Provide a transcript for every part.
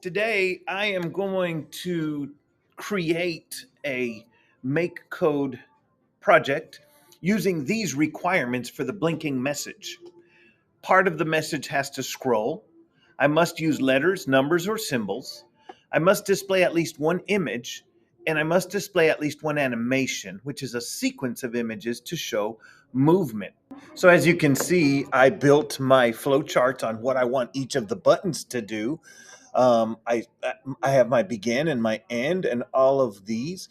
Today, I am going to create a make code project using these requirements for the blinking message. Part of the message has to scroll. I must use letters, numbers, or symbols. I must display at least one image, and I must display at least one animation, which is a sequence of images to show movement. So as you can see, I built my flowchart on what I want each of the buttons to do. I have my begin and my end, and all of these.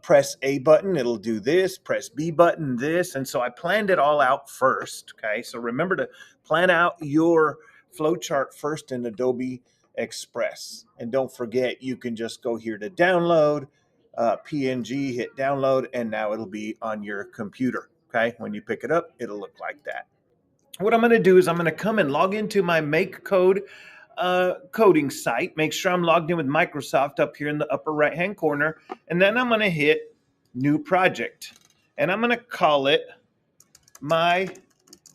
Press A button, it'll do this. Press B button, this. And so I planned it all out first. Okay, so remember to plan out your flowchart first in Adobe Express, and don't forget you can just go here to download PNG, hit download, and now it'll be on your computer. Okay, when you pick it up, it'll look like that. What I'm going to do is I'm going to come and log into my Make Code coding site. Make sure I'm logged in with Microsoft up here in the upper right hand corner. And then I'm going to hit New Project. And I'm going to call it My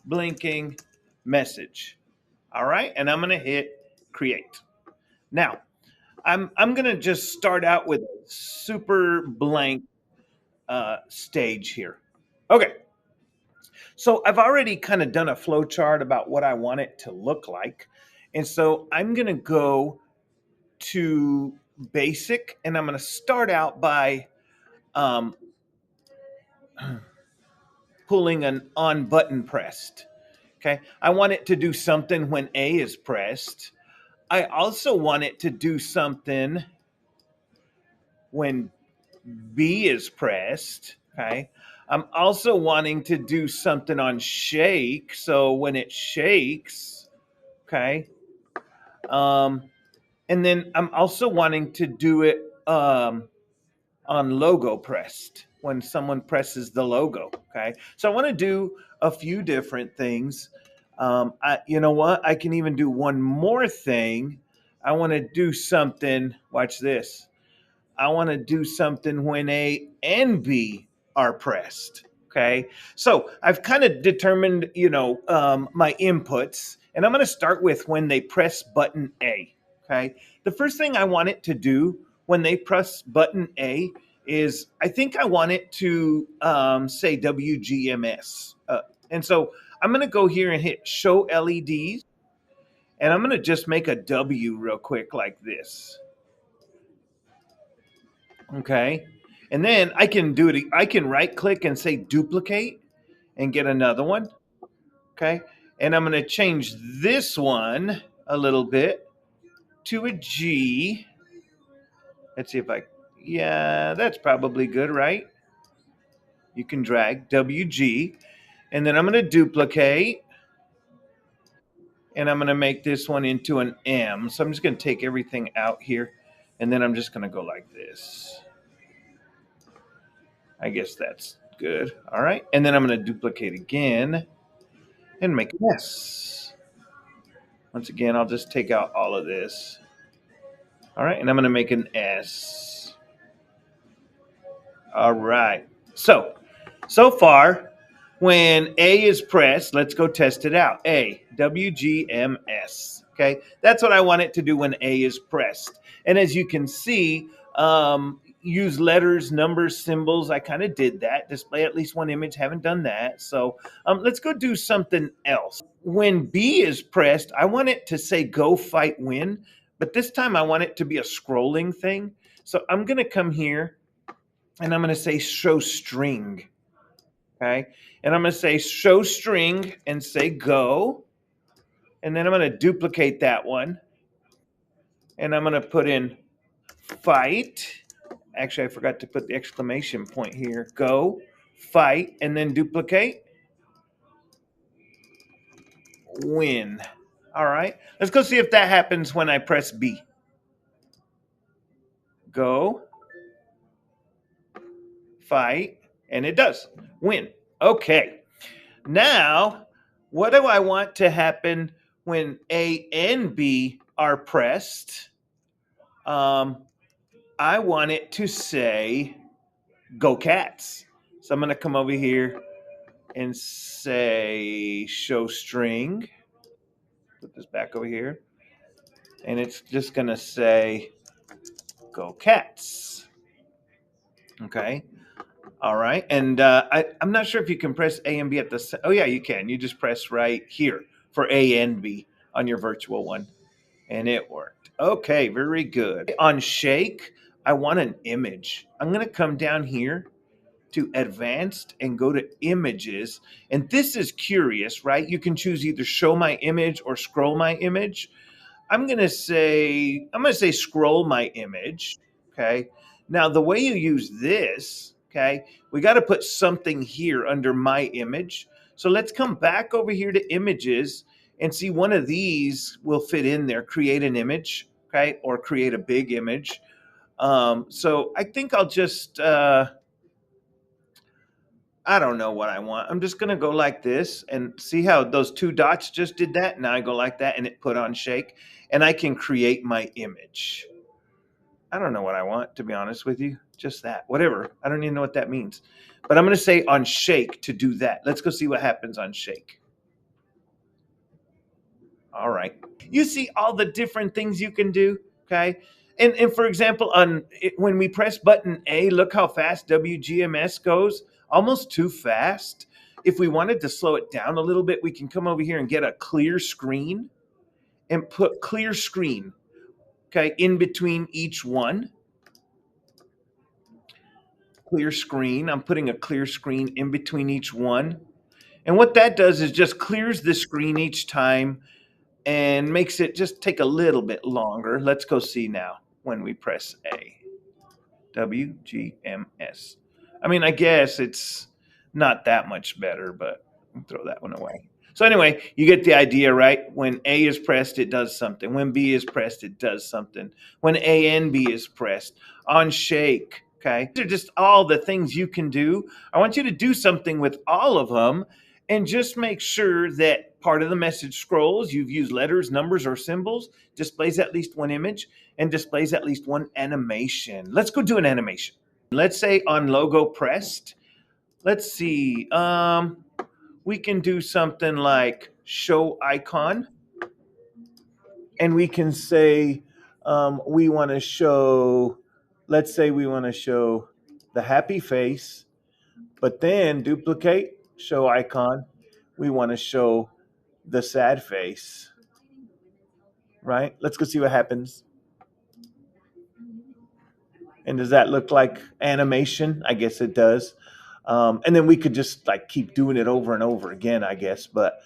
Blinking Message. All right. And I'm going to hit Create. Now, I'm going to just start out with a super blank stage here. Okay. So I've already kind of done a flow chart about what I want it to look like. And so I'm going to go to basic, and I'm going to start out by um, pulling an on button pressed. Okay. I want it to do something when A is pressed. I also want it to do something when B is pressed. Okay. I'm also wanting to do something on shake. So when it shakes, okay. And then I'm also wanting to do it on logo pressed when someone presses the logo. Okay. So I want to do a few different things. You know what? I can even do one more thing. I want to do something. Watch this. I want to do something when A and B are pressed. Okay. So I've kind of determined, my inputs, and I'm going to start with when they press button A. Okay. The first thing I want it to do when they press button A is I think I want it to say WGMS. And so I'm going to go here and hit show LEDs, and I'm going to just make a W real quick like this. Okay. And then I can do it. I can right click and say duplicate and get another one. Okay. And I'm going to change this one a little bit to a G. Let's see if yeah, that's probably good, right? You can drag WG. And then I'm going to duplicate. And I'm going to make this one into an M. So I'm just going to take everything out here. And then I'm just going to go like this. I guess that's good. All right. And then I'm going to duplicate again and make an S. Once again, I'll just take out all of this. All right. And I'm going to make an S. All right. So far, when A is pressed, let's go test it out. A, WGMS. Okay. That's what I want it to do when A is pressed. And as you can see, use letters, numbers, symbols. I kind of did that. Display at least one image. Haven't done that. So let's go do something else. When B is pressed, I want it to say go, fight, win. But this time I want it to be a scrolling thing. So I'm going to come here and I'm going to say show string. Okay. And I'm going to say show string and say go. And then I'm going to duplicate that one. And I'm going to put in fight. Actually, I forgot to put the exclamation point here. Go, fight, and then duplicate. Win. All right. Let's go see if that happens when I press B. Go, fight, and it does. Win. Okay. Now, what do I want to happen when A and B are pressed? I want it to say go cats. So I'm going to come over here and say show string. Put this back over here. and it's just going to say, go cats. Okay. All right. And I'm not sure if you can press A and B at the oh, yeah, you can. You just press right here for A and B on your virtual one. And it worked. Okay, very good. On Shake, I want an image. I'm going to come down here to advanced and go to images. And this is curious, right? You can choose either show my image or scroll my image. I'm going to say scroll my image, okay? Now the way you use this, okay? We got to put something here under my image. So let's come back over here to images and see one of these will fit in there, create an image, okay? Or create a big image. So I think I'll just I don't know what I want. I'm just going to go like this and see how those two dots just did that. Now I go like that and it put on Shake and I can create my image. I don't know what I want, to be honest with you. Just that, whatever. I don't even know what that means. But I'm going to say on Shake to do that. Let's go see what happens on Shake. All right. You see all the different things you can do, okay? And for example, when we press button A, look how fast WGMS goes. Almost too fast. If we wanted to slow it down a little bit, we can come over here and get a clear screen and put clear screen, okay, in between each one. Clear screen. I'm putting a clear screen in between each one. And what that does is just clears the screen each time and makes it just take a little bit longer. Let's go see now when we press A. WGMS. I mean, I guess it's not that much better, but I'll throw that one away. So anyway, you get the idea, right? When A is pressed, it does something. When B is pressed, it does something. When A and B is pressed, on Shake, okay? These are just all the things you can do. I want you to do something with all of them and just make sure that part of the message scrolls. You've used letters, numbers, or symbols, displays at least one image, and displays at least one animation. Let's go do an animation. Let's say on logo pressed. Let's see. We can do something like show icon. And we can say we want to show, let's say we want to show the happy face, but then duplicate, show icon. We want to show the sad face, right? Let's go see what happens. And does that look like animation? I guess it does. And then we could just like keep doing it over and over again, I guess. But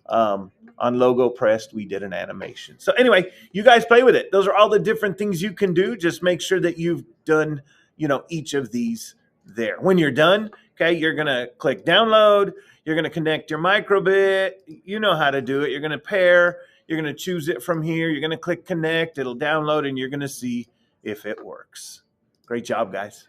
on logo pressed, we did an animation. So anyway, you guys play with it. Those are all the different things you can do. Just make sure that you've done, each of these there. When you're done, okay, you're going to click download. You're going to connect your microbit. You know how to do it. You're going to pair. You're going to choose it from here. You're going to click connect. It'll download and you're going to see if it works. Great job, guys.